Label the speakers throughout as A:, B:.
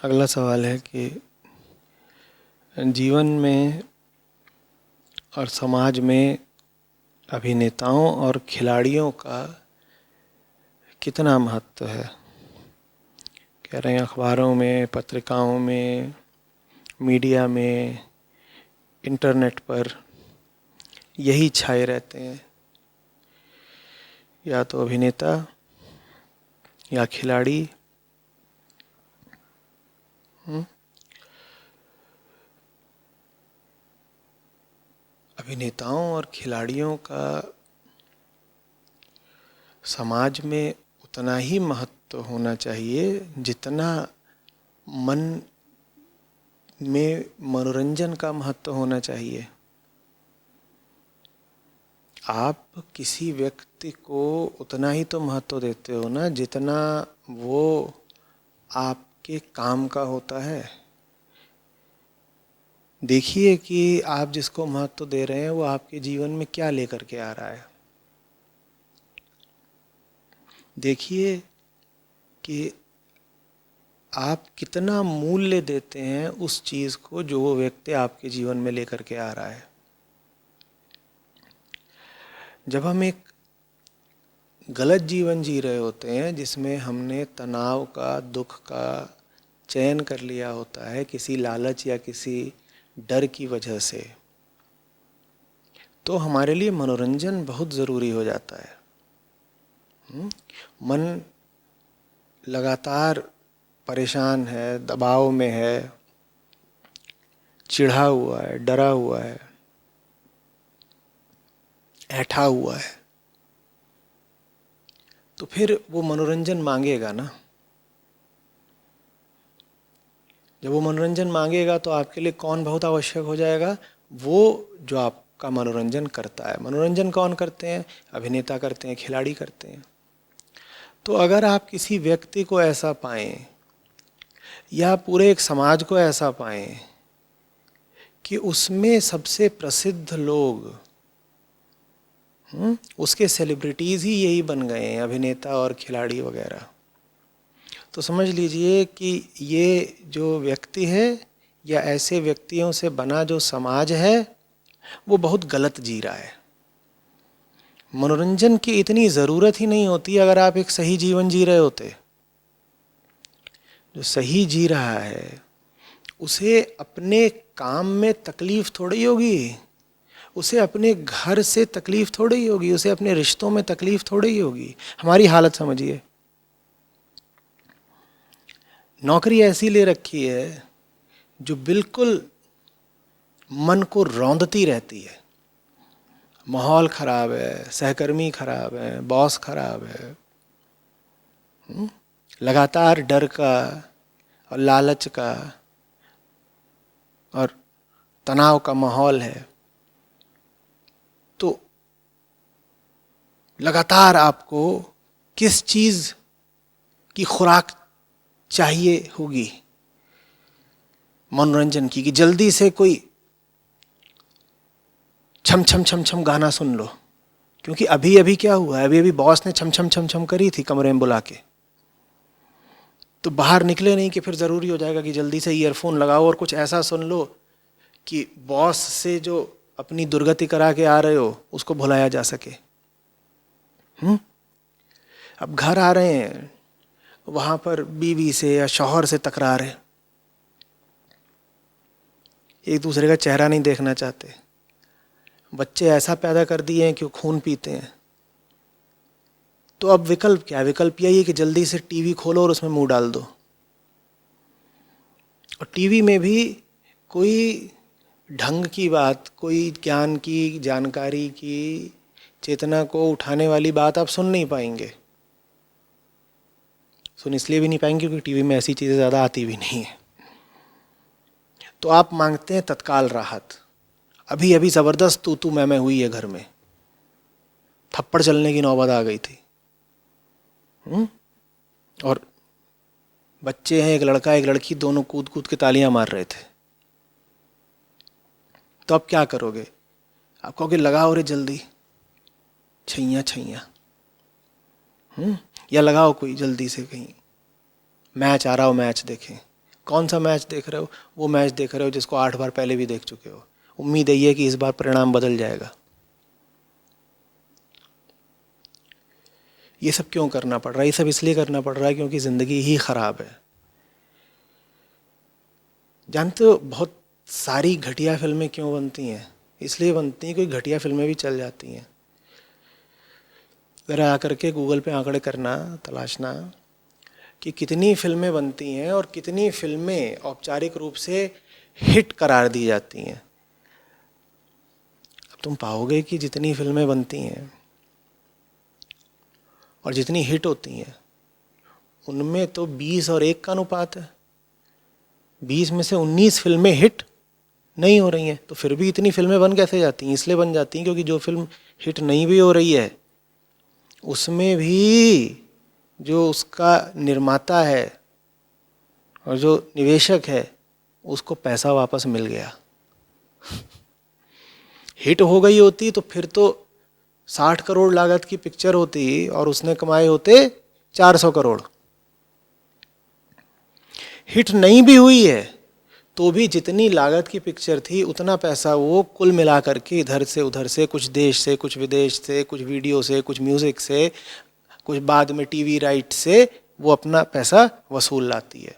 A: अगला सवाल है कि जीवन में और समाज में अभिनेताओं और खिलाड़ियों का कितना महत्व है। कह रहे हैं अखबारों में, पत्रिकाओं में, मीडिया में, इंटरनेट पर यही छाए रहते हैं, या तो अभिनेता या खिलाड़ी। अभिनेताओं और खिलाड़ियों का समाज में उतना ही महत्व होना चाहिए जितना मन में मनोरंजन का महत्व होना चाहिए। आप किसी व्यक्ति को उतना ही तो महत्व देते हो ना जितना वो आपके काम का होता है। देखिए कि आप जिसको महत्व दे रहे हैं वो आपके जीवन में क्या लेकर के आ रहा है। देखिए कि आप कितना मूल्य देते हैं उस चीज़ को जो वो व्यक्ति आपके जीवन में लेकर के आ रहा है। जब हम एक गलत जीवन जी रहे होते हैं जिसमें हमने तनाव का, दुख का चयन कर लिया होता है किसी लालच या किसी डर की वजह से, तो हमारे लिए मनोरंजन बहुत ज़रूरी हो जाता है। मन लगातार परेशान है, दबाव में है, चिढ़ा हुआ है, डरा हुआ है, ऐठा हुआ है, तो फिर वो मनोरंजन मांगेगा ना। जब वो मनोरंजन मांगेगा तो आपके लिए कौन बहुत आवश्यक हो जाएगा? वो जो आपका मनोरंजन करता है। मनोरंजन कौन करते हैं? अभिनेता करते हैं, खिलाड़ी करते हैं। तो अगर आप किसी व्यक्ति को ऐसा पाएं या पूरे एक समाज को ऐसा पाएं कि उसमें सबसे प्रसिद्ध लोग, उसके सेलिब्रिटीज़ ही यही बन गए हैं, अभिनेता और खिलाड़ी वगैरह, तो समझ लीजिए कि ये जो व्यक्ति है या ऐसे व्यक्तियों से बना जो समाज है वो बहुत गलत जी रहा है। मनोरंजन की इतनी ज़रूरत ही नहीं होती अगर आप एक सही जीवन जी रहे होते। जो सही जी रहा है उसे अपने काम में तकलीफ़ थोड़ी होगी, उसे अपने घर से तकलीफ़ थोड़ी ही होगी, उसे अपने रिश्तों में तकलीफ़ थोड़ी ही होगी। हमारी हालत समझिए, नौकरी ऐसी ले रखी है जो बिल्कुल मन को रौंदती रहती है। माहौल ख़राब है, सहकर्मी ख़राब है, बॉस ख़राब है, लगातार डर का और लालच का और तनाव का माहौल है, तो लगातार आपको किस चीज़ की खुराक चाहिए होगी? मनोरंजन की, कि जल्दी से कोई छम छम छम छम गाना सुन लो। क्योंकि अभी अभी क्या हुआ है, अभी अभी बॉस ने छम छम छम छम करी थी कमरे में बुला के, तो बाहर निकले नहीं कि फिर ज़रूरी हो जाएगा कि जल्दी से ईयरफोन लगाओ और कुछ ऐसा सुन लो कि बॉस से जो अपनी दुर्गति करा के आ रहे हो उसको भुलाया जा सके। अब घर आ रहे हैं, वहाँ पर बीवी से या शौहर से तकरार है, एक दूसरे का चेहरा नहीं देखना चाहते, बच्चे ऐसा पैदा कर दिए हैं कि वो खून पीते हैं। तो अब विकल्प क्या है? विकल्प यही है कि जल्दी से टीवी खोलो और उसमें मुंह डाल दो। और टीवी में भी कोई ढंग की बात, कोई ज्ञान की, जानकारी की, चेतना को उठाने वाली बात आप सुन नहीं पाएंगे। सुन इसलिए भी नहीं पाएंगे क्योंकि टीवी में ऐसी चीज़ें ज़्यादा आती भी नहीं है। तो आप मांगते हैं तत्काल राहत। अभी अभी ज़बरदस्त तू मैं हुई है घर में, थप्पड़ चलने की नौबत आ गई थी। और बच्चे हैं, एक लड़का एक लड़की, दोनों कूद कूद के तालियां मार रहे थे। तो अब क्या करोगे? आप कहोगे लगाओ रे जल्दी छैया छैया, या लगाओ कोई जल्दी से, कहीं मैच आ रहा हो मैच देखें। कौन सा मैच देख रहे हो? वो मैच देख रहे हो जिसको 8 बार पहले भी देख चुके हो। उम्मीद यही है कि इस बार परिणाम बदल जाएगा। ये सब क्यों करना पड़ रहा है? ये सब इसलिए करना पड़ रहा है क्योंकि ज़िंदगी ही ख़राब है। जानते हो बहुत सारी घटिया फिल्में क्यों बनती हैं? इसलिए बनती हैं क्योंकि घटिया फिल्में भी चल जाती हैं। ज़रा आकर के गूगल पे आंकड़े करना, तलाशना कि कितनी फिल्में बनती हैं और कितनी फिल्में औपचारिक रूप से हिट करार दी जाती हैं। अब तुम पाओगे कि जितनी फिल्में बनती हैं और जितनी हिट होती हैं उनमें तो 20 और 1 का अनुपात है। 20 में से 19 फिल्में हिट नहीं हो रही हैं। तो फिर भी इतनी फिल्में बन कैसे जाती हैं? इसलिए बन जाती हैं क्योंकि जो फिल्म हिट नहीं भी हो रही है उसमें भी जो उसका निर्माता है और जो निवेशक है उसको पैसा वापस मिल गया। हिट हो गई होती तो फिर तो 60 करोड़ लागत की पिक्चर होती और उसने कमाए होते 400 करोड़। हिट नहीं भी हुई है तो भी जितनी लागत की पिक्चर थी उतना पैसा वो कुल मिला करके इधर से उधर से, कुछ देश से, कुछ विदेश से, कुछ वीडियो से, कुछ म्यूज़िक से, कुछ बाद में टीवी राइट से वो अपना पैसा वसूल लाती है।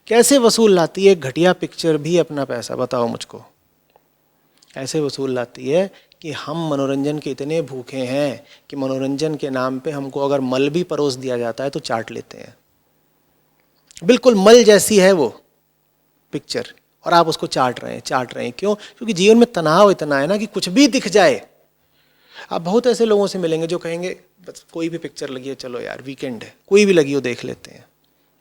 A: कैसे वसूल लाती है घटिया पिक्चर भी अपना पैसा? बताओ मुझको। ऐसे वसूल लाती है कि हम मनोरंजन के इतने भूखे हैं कि मनोरंजन के नाम पे हमको अगर मल भी परोस दिया जाता है तो चाट लेते हैं। बिल्कुल मल जैसी है वो पिक्चर और आप उसको चाट रहे हैं। क्यों? क्योंकि जीवन में तनाव इतना है ना कि कुछ भी दिख जाए। आप बहुत ऐसे लोगों से मिलेंगे जो कहेंगे बस कोई भी पिक्चर लगी है, चलो यार वीकेंड है, कोई भी लगी हो देख लेते हैं।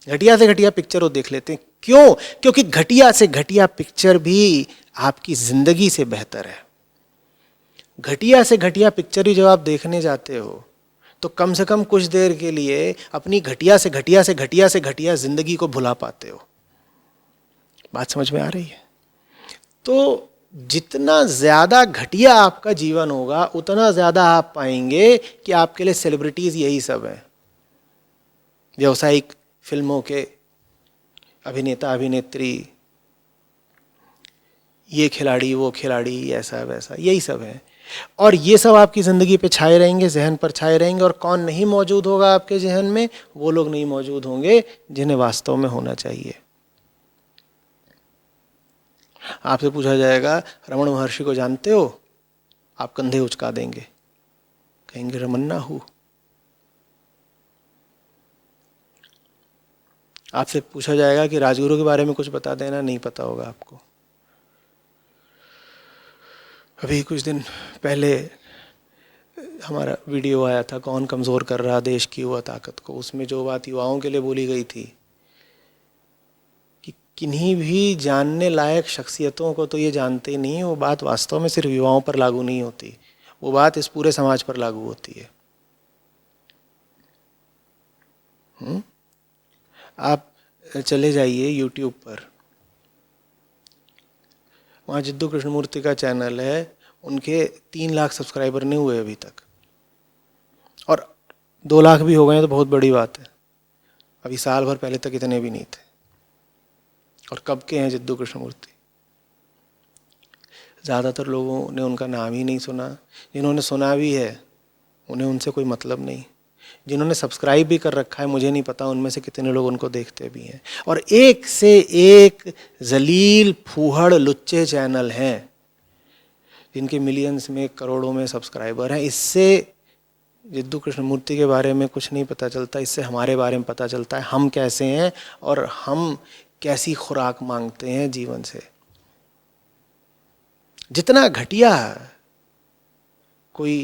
A: घटिया से घटिया पिक्चर हो देख लेते हैं। क्यों? क्योंकि घटिया से घटिया पिक्चर भी आपकी जिंदगी से बेहतर है। घटिया से घटिया पिक्चर ही जब आप देखने जाते हो तो कम से कम कुछ देर के लिए अपनी घटिया से घटिया से घटिया से घटिया जिंदगी को भुला पाते हो। बात समझ में आ रही है? तो जितना ज़्यादा घटिया आपका जीवन होगा उतना ज़्यादा आप पाएंगे कि आपके लिए सेलिब्रिटीज़ यही सब हैं। व्यावसायिक फिल्मों के अभिनेता अभिनेत्री, ये खिलाड़ी वो खिलाड़ी, ऐसा वैसा, यही सब है। और ये सब आपकी ज़िंदगी पे छाए रहेंगे, जहन पर छाए रहेंगे। और कौन नहीं मौजूद होगा आपके जहन में? वो लोग नहीं मौजूद होंगे जिन्हें वास्तव में होना चाहिए। आपसे पूछा जाएगा रमण महर्षि को जानते हो? आप कंधे उचका देंगे, कहेंगे रमन्ना हूँ। आपसे पूछा जाएगा कि राजगुरु के बारे में कुछ बता देना, नहीं पता होगा आपको। अभी कुछ दिन पहले हमारा वीडियो आया था, कौन कमज़ोर कर रहा देश की हुआ ताकत को। उसमें जो बात युवाओं के लिए बोली गई थी कि किन्हीं भी जानने लायक शख्सियतों को तो ये जानते ही नहीं, वो बात वास्तव में सिर्फ युवाओं पर लागू नहीं होती, वो बात इस पूरे समाज पर लागू होती है। आप चले जाइए यूट्यूब पर, वहाँ जिद्दू कृष्णमूर्ति का चैनल है, उनके 3 लाख सब्सक्राइबर नहीं हुए अभी तक, और 2 लाख भी हो गए तो बहुत बड़ी बात है। अभी साल भर पहले तक इतने भी नहीं थे। और कब के हैं जिद्दू कृष्णमूर्ति? ज़्यादातर लोगों ने उनका नाम ही नहीं सुना। जिन्होंने सुना भी है उन्हें उनसे कोई मतलब नहीं। जिन्होंने सब्सक्राइब भी कर रखा है, मुझे नहीं पता उनमें से कितने लोग उनको देखते भी हैं। और एक से एक जलील फूहड़ लुच्चे चैनल हैं जिनके मिलियंस में, करोड़ों में सब्सक्राइबर हैं। इससे जिद्दू कृष्णमूर्ति के बारे में कुछ नहीं पता चलता, इससे हमारे बारे में पता चलता है हम कैसे हैं और हम कैसी खुराक मांगते हैं जीवन से। जितना घटिया कोई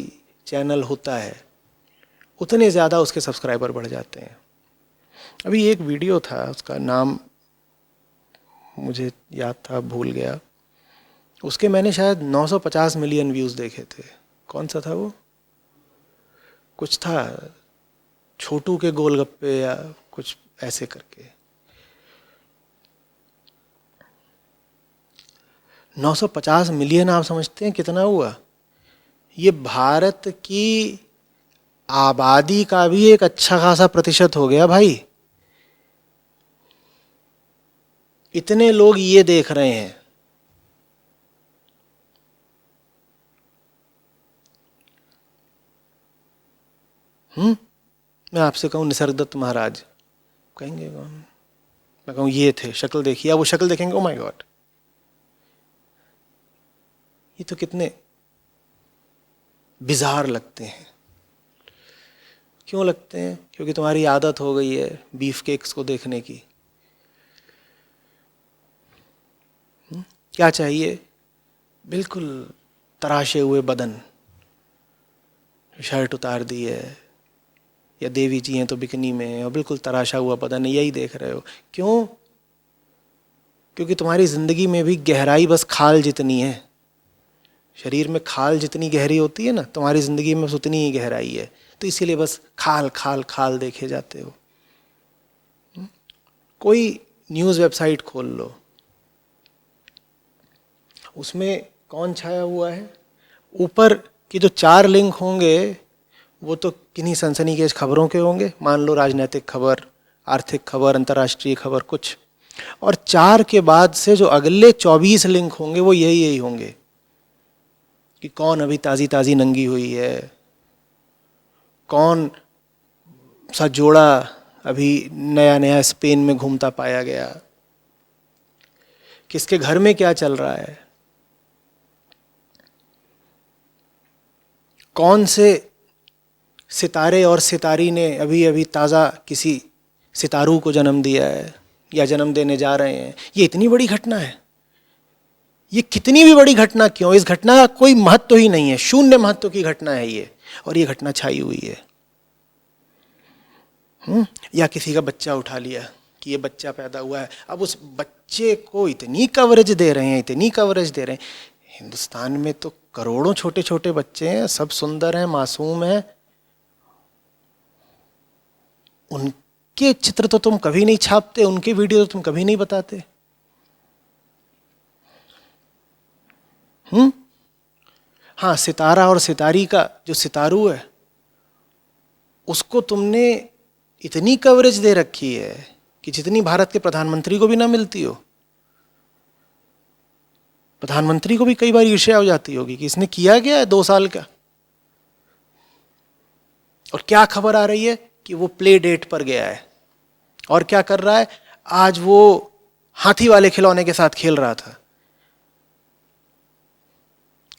A: चैनल होता है उतने ज़्यादा उसके सब्सक्राइबर बढ़ जाते हैं। अभी एक वीडियो था, उसका नाम मुझे याद था, भूल गया। उसके मैंने शायद 950 मिलियन व्यूज़ देखे थे। कौन सा था वो? कुछ था छोटू के गोलगप्पे या कुछ ऐसे करके। 950 मिलियन, आप समझते हैं कितना हुआ? ये भारत की आबादी का भी एक अच्छा खासा प्रतिशत हो गया भाई। इतने लोग ये देख रहे हैं। मैं आपसे कहूं निसर्गदत्त महाराज, कहेंगे कौन? मैं कहूं ये थे, शक्ल देखिए, आप वो शक्ल देखेंगे, ओ माय गॉड, ये तो कितने बिजार लगते हैं। क्यों लगते हैं? क्योंकि तुम्हारी आदत हो गई है बीफ केक्स को देखने की। क्या चाहिए? बिल्कुल तराशे हुए बदन, शर्ट उतार दी है, या देवी जी हैं तो बिकनी में है और बिल्कुल तराशा हुआ बदन है, यही देख रहे हो। क्यों? क्योंकि तुम्हारी जिंदगी में भी गहराई बस खाल जितनी है। शरीर में खाल जितनी गहरी होती है ना, तुम्हारी जिंदगी में बस उतनी ही गहराई है। तो इसीलिए बस खाल खाल खाल देखे जाते हो। कोई न्यूज़ वेबसाइट खोल लो, उसमें कौन छाया हुआ है? ऊपर की जो 4 लिंक होंगे वो तो किन्हीं सनसनीखेज खबरों के होंगे, मान लो राजनीतिक खबर, आर्थिक खबर, अंतर्राष्ट्रीय खबर कुछ। और 4 के बाद से जो अगले 24 लिंक होंगे वो यही यही होंगे कि कौन अभी ताज़ी ताज़ी नंगी हुई है, कौन सा जोड़ा अभी नया नया स्पेन में घूमता पाया गया, किसके घर में क्या चल रहा है, कौन से सितारे और सितारी ने अभी अभी ताज़ा किसी सितारू को जन्म दिया है या जन्म देने जा रहे हैं। ये इतनी बड़ी घटना है। ये कितनी भी बड़ी घटना क्यों, इस घटना का कोई महत्व ही नहीं है, शून्य महत्व की घटना है ये, और ये घटना छाई हुई है। या किसी का बच्चा उठा लिया कि ये बच्चा पैदा हुआ है, अब उस बच्चे को इतनी कवरेज दे रहे हैं, इतनी कवरेज दे रहे हैं। हिंदुस्तान में तो करोड़ों छोटे छोटे बच्चे हैं, सब सुंदर हैं, मासूम हैं, उनके चित्र तो तुम कभी नहीं छापते, उनके वीडियो तो तुम कभी नहीं बताते। हाँ, सितारा और सितारी का जो सितारू है उसको तुमने इतनी कवरेज दे रखी है कि जितनी भारत के प्रधानमंत्री को भी ना मिलती हो। प्रधानमंत्री को भी कई बार ईर्ष्या हो जाती होगी कि इसने किया क्या है 2 साल का। और क्या खबर आ रही है कि वो प्ले डेट पर गया है और क्या कर रहा है, आज वो हाथी वाले खिलौने के साथ खेल रहा था।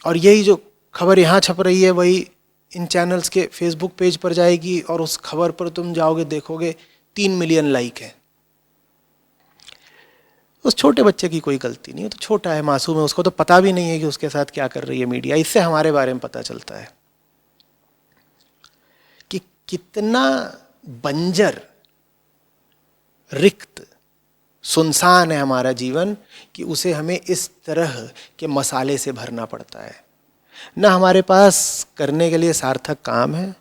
A: और यही जो खबर यहाँ छप रही है वही इन चैनल्स के फेसबुक पेज पर जाएगी और उस खबर पर तुम जाओगे, देखोगे 3 मिलियन लाइक है। उस छोटे बच्चे की कोई गलती नहीं है, तो छोटा है, मासूम है, उसको तो पता भी नहीं है कि उसके साथ क्या कर रही है मीडिया। इससे हमारे बारे में पता चलता है कि कितना बंजर, रिक्त, सुनसान है हमारा जीवन कि उसे हमें इस तरह के मसाले से भरना पड़ता है। न हमारे पास करने के लिए सार्थक काम है,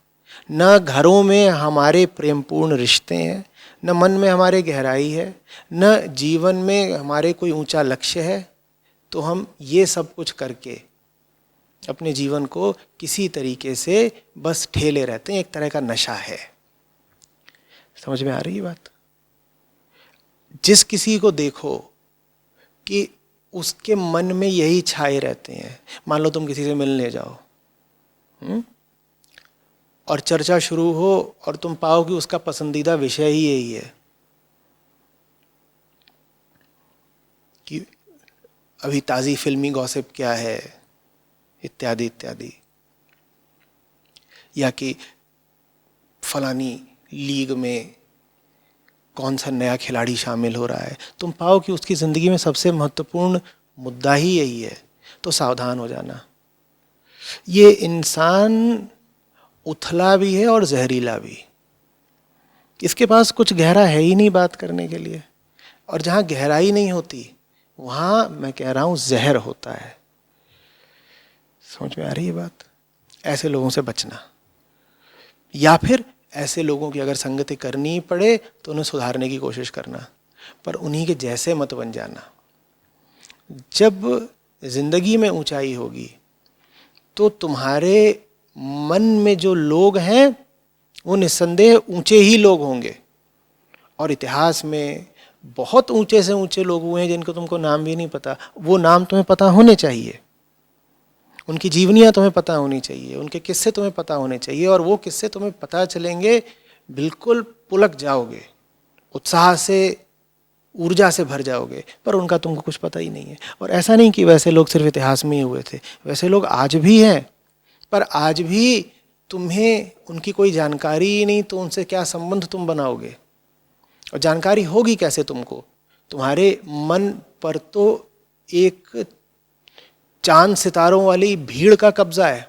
A: न घरों में हमारे प्रेमपूर्ण रिश्ते हैं, न मन में हमारे गहराई है, न जीवन में हमारे कोई ऊंचा लक्ष्य है। तो हम ये सब कुछ करके अपने जीवन को किसी तरीके से बस ठेले रहते हैं, एक तरह का नशा है। समझ में आ रही है बात? जिस किसी को देखो कि उसके मन में यही छाए रहते हैं। मान लो तुम किसी से मिलने जाओ और चर्चा शुरू हो और तुम पाओ कि उसका पसंदीदा विषय ही यही है कि अभी ताज़ी फिल्मी गॉसिप क्या है, इत्यादि इत्यादि, या कि फलानी लीग में कौन सा नया खिलाड़ी शामिल हो रहा है। तुम पाओ कि उसकी ज़िंदगी में सबसे महत्वपूर्ण मुद्दा ही यही है, तो सावधान हो जाना। ये इंसान उथला भी है और जहरीला भी। इसके पास कुछ गहरा है ही नहीं बात करने के लिए, और जहाँ गहराई नहीं होती वहाँ मैं कह रहा हूँ जहर होता है। समझ में आ रही है बात? ऐसे लोगों से बचना, या फिर ऐसे लोगों की अगर संगति करनी ही पड़े तो उन्हें सुधारने की कोशिश करना, पर उन्हीं के जैसे मत बन जाना। जब जिंदगी में ऊंचाई होगी तो तुम्हारे मन में जो लोग हैं वो निस्संदेह ऊंचे ही लोग होंगे, और इतिहास में, बहुत ऊंचे से ऊंचे लोग हुए हैं जिनको तुमको नाम भी नहीं पता, वो नाम तुम्हें पता होने चाहिए, उनकी जीवनियाँ तुम्हें पता होनी चाहिए, उनके किस्से तुम्हें पता होने चाहिए, और वो किस्से तुम्हें पता चलेंगे, बिल्कुल पुलक जाओगे, उत्साह से, ऊर्जा से भर जाओगे, पर उनका तुमको कुछ पता ही नहीं है। और ऐसा नहीं कि वैसे लोग सिर्फ इतिहास में ही हुए थे, वैसे लोग आज भी हैं, पर आज भी तुम्हें उनकी कोई जानकारी ही नहीं, तो उनसे क्या संबंध तुम बनाओगे? और जानकारी होगी कैसे तुमको? तुम्हारे मन पर तो एक चांद सितारों वाली भीड़ का कब्जा है,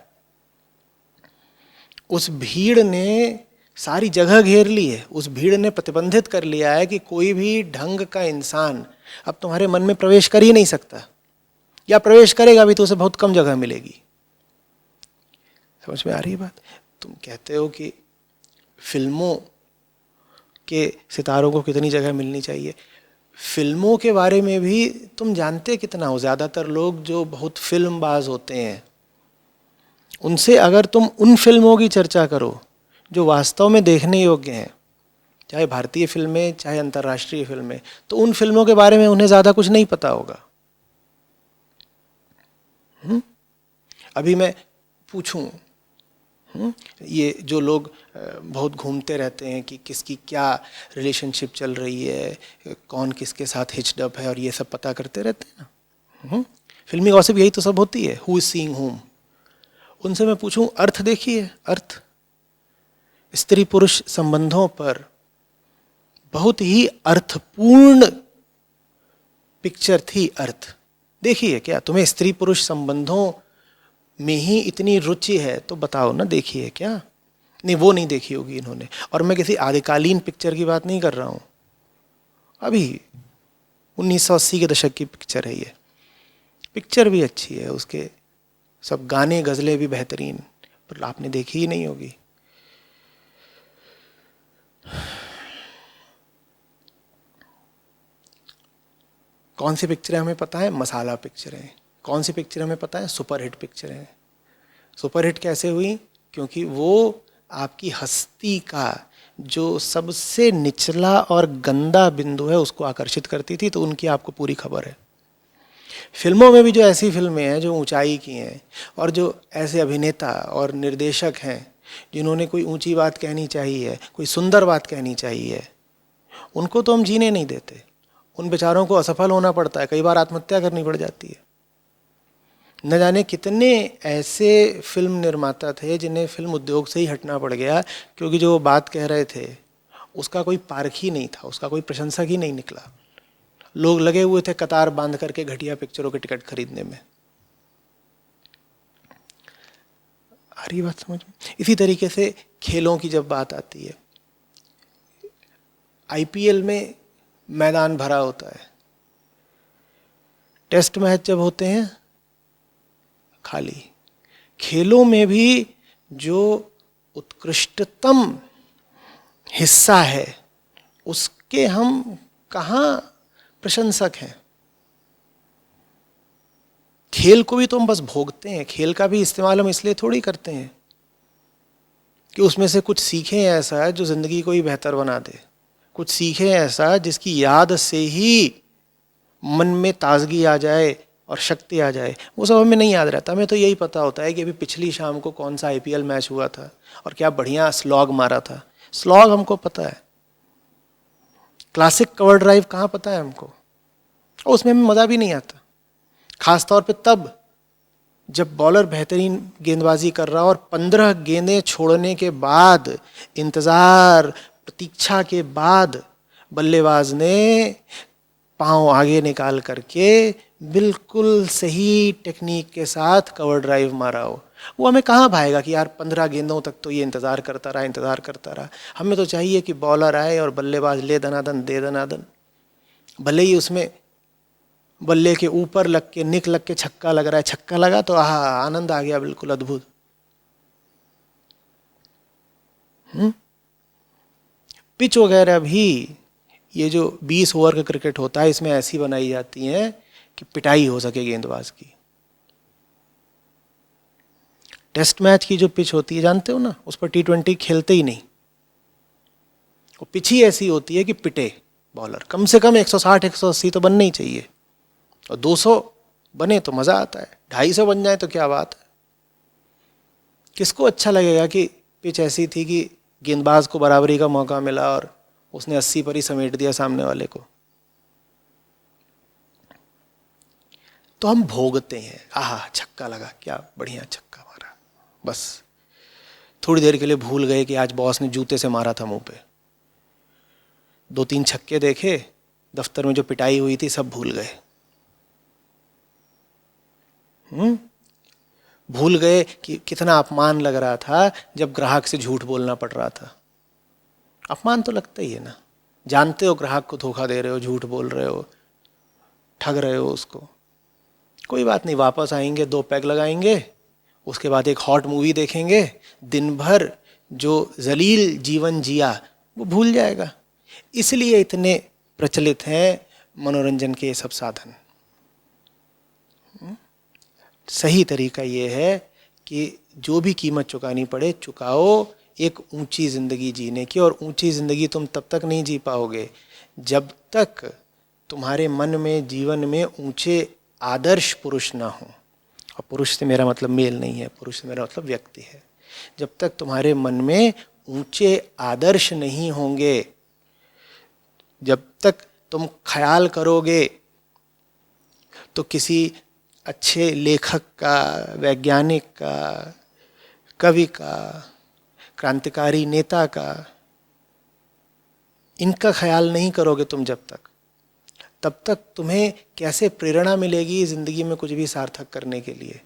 A: उस भीड़ ने सारी जगह घेर ली है, उस भीड़ ने प्रतिबंधित कर लिया है कि कोई भी ढंग का इंसान अब तुम्हारे मन में प्रवेश कर ही नहीं सकता, या प्रवेश करेगा भी तो उसे बहुत कम जगह मिलेगी। समझ में आ रही है बात? तुम कहते हो कि फिल्मों के सितारों को कितनी जगह मिलनी चाहिए, फिल्मों के बारे में भी तुम जानते कितना हो? ज़्यादातर लोग जो बहुत फिल्मबाज होते हैं, उनसे अगर तुम उन फिल्मों की चर्चा करो जो वास्तव में देखने योग्य हैं, चाहे भारतीय फिल्में चाहे अंतर्राष्ट्रीय फिल्में, तो उन फिल्मों के बारे में उन्हें ज़्यादा कुछ नहीं पता होगा। अभी मैं पूछूं, ये जो लोग बहुत घूमते रहते हैं कि किसकी क्या रिलेशनशिप चल रही है, कौन किसके साथ हिच्ड अप है, और ये सब पता करते रहते हैं ना, फिल्मी गॉसिप यही तो सब होती है, हु इज सीइंग हुम। उनसे मैं पूछूं, अर्थ देखिए, अर्थ स्त्री पुरुष संबंधों पर बहुत ही अर्थपूर्ण पिक्चर थी। अर्थ देखिए, क्या तुम्हें स्त्री पुरुष संबंधों में ही इतनी रुचि है तो बताओ ना, देखिए क्या? नहीं, वो नहीं देखी होगी इन्होंने। और मैं किसी आदिकालीन पिक्चर की बात नहीं कर रहा हूँ, अभी 1980 के दशक की पिक्चर है ये। पिक्चर भी अच्छी है, उसके सब गाने गज़लें भी बेहतरीन, पर आपने देखी ही नहीं होगी। कौन सी पिक्चरें हमें पता है? मसाला पिक्चरें। कौन सी पिक्चर हमें पता है? सुपरहिट पिक्चरें। सुपरहिट कैसे हुई? क्योंकि वो आपकी हस्ती का जो सबसे निचला और गंदा बिंदु है उसको आकर्षित करती थी, तो उनकी आपको पूरी खबर है। फिल्मों में भी जो ऐसी फिल्में हैं जो ऊंचाई की हैं, और जो ऐसे अभिनेता और निर्देशक हैं जिन्होंने कोई ऊंची बात कहनी चाहिए, कोई सुंदर बात कहनी चाहिए, उनको तो हम जीने नहीं देते। उन बेचारों को असफल होना पड़ता है, कई बार आत्महत्या करनी पड़ जाती है। न जाने कितने ऐसे फिल्म निर्माता थे जिन्हें फिल्म उद्योग से ही हटना पड़ गया, क्योंकि जो वो बात कह रहे थे उसका कोई पारखी नहीं था, उसका कोई प्रशंसक ही नहीं निकला। लोग लगे हुए थे कतार बांध करके घटिया पिक्चरों के टिकट खरीदने में। आ रही बात समझ में? इसी तरीके से खेलों की जब बात आती है, आईपीएल में मैदान भरा होता है, टेस्ट मैच जब होते हैं खाली। खेलों में भी जो उत्कृष्टतम हिस्सा है उसके हम कहाँ प्रशंसक हैं? खेल को भी तो हम बस भोगते हैं, खेल का भी इस्तेमाल हम इसलिए थोड़ी करते हैं कि उसमें से कुछ सीखें ऐसा जो जिंदगी को ही बेहतर बना दे, कुछ सीखें ऐसा जिसकी याद से ही मन में ताजगी आ जाए और शक्ति आ जाए। वो सब हमें नहीं याद रहता। हमें तो यही पता होता है कि अभी पिछली शाम को कौन सा आईपीएल मैच हुआ था और क्या बढ़िया स्लॉग मारा था। स्लॉग हमको पता है, क्लासिक कवर ड्राइव कहाँ पता है हमको, और उसमें हमें मज़ा भी नहीं आता। खास तौर पे तब जब बॉलर बेहतरीन गेंदबाजी कर रहा हो और 15 गेंदें छोड़ने के बाद, इंतज़ार प्रतीक्षा के बाद बल्लेबाज ने पाँव आगे निकाल करके बिल्कुल सही टेक्निक के साथ कवर ड्राइव मारा हो। वो हमें कहाँ भाएगा कि यार 15 गेंदों तक तो ये इंतज़ार करता रहा। हमें तो चाहिए कि बॉलर आए और बल्लेबाज ले दनादन दे दनादन, भले ही उसमें बल्ले के ऊपर लग के निक लग के छक्का लग रहा है, छक्का लगा तो आनंद आ गया, बिल्कुल अद्भुत। पिच वगैरह भी, ये जो 20 ओवर का क्रिकेट होता है इसमें ऐसी बनाई जाती हैं कि पिटाई हो सके गेंदबाज की। टेस्ट मैच की जो पिच होती है जानते हो ना, उस पर T20 खेलते ही नहीं। वो पिच ही ऐसी होती है कि पिटे, बॉलर। कम से कम 160 180 तो बनने ही चाहिए, और 200 बने तो मज़ा आता है, 250 बन जाए तो क्या बात है। किसको अच्छा लगेगा कि पिच ऐसी थी कि गेंदबाज को बराबरी का मौका मिला और उसने 80 पर ही समेट दिया सामने वाले को। तो हम भोगते हैं, आहा छक्का लगा, क्या बढ़िया छक्का मारा, बस थोड़ी देर के लिए भूल गए कि आज बॉस ने जूते से मारा था मुंह पे। 2-3 छक्के देखे, दफ्तर में जो पिटाई हुई थी सब भूल गए। भूल गए कि कितना अपमान लग रहा था जब ग्राहक से झूठ बोलना पड़ रहा था। अपमान तो लगता ही है ना, जानते हो ग्राहक को धोखा दे रहे हो, झूठ बोल रहे हो, ठग रहे हो उसको। कोई बात नहीं, वापस आएंगे, 2 पैग लगाएंगे, उसके बाद एक हॉट मूवी देखेंगे, दिन भर जो जलील जीवन जिया वो भूल जाएगा। इसलिए इतने प्रचलित हैं मनोरंजन के ये सब साधन। सही तरीका ये है कि जो भी कीमत चुकानी पड़े चुकाओ, एक ऊंची ज़िंदगी जीने की। और ऊंची ज़िंदगी तुम तब तक नहीं जी पाओगे जब तक तुम्हारे मन में, जीवन में ऊंचे आदर्श पुरुष ना हो। और पुरुष से मेरा मतलब मेल नहीं है, पुरुष से मेरा मतलब व्यक्ति है। जब तक तुम्हारे मन में ऊंचे आदर्श नहीं होंगे, जब तक तुम ख्याल करोगे तो किसी अच्छे लेखक का, वैज्ञानिक का, कवि का, क्रांतिकारी नेता का, इनका ख्याल नहीं करोगे तुम जब तक, तब तक तुम्हें कैसे प्रेरणा मिलेगी जिंदगी में कुछ भी सार्थक करने के लिए।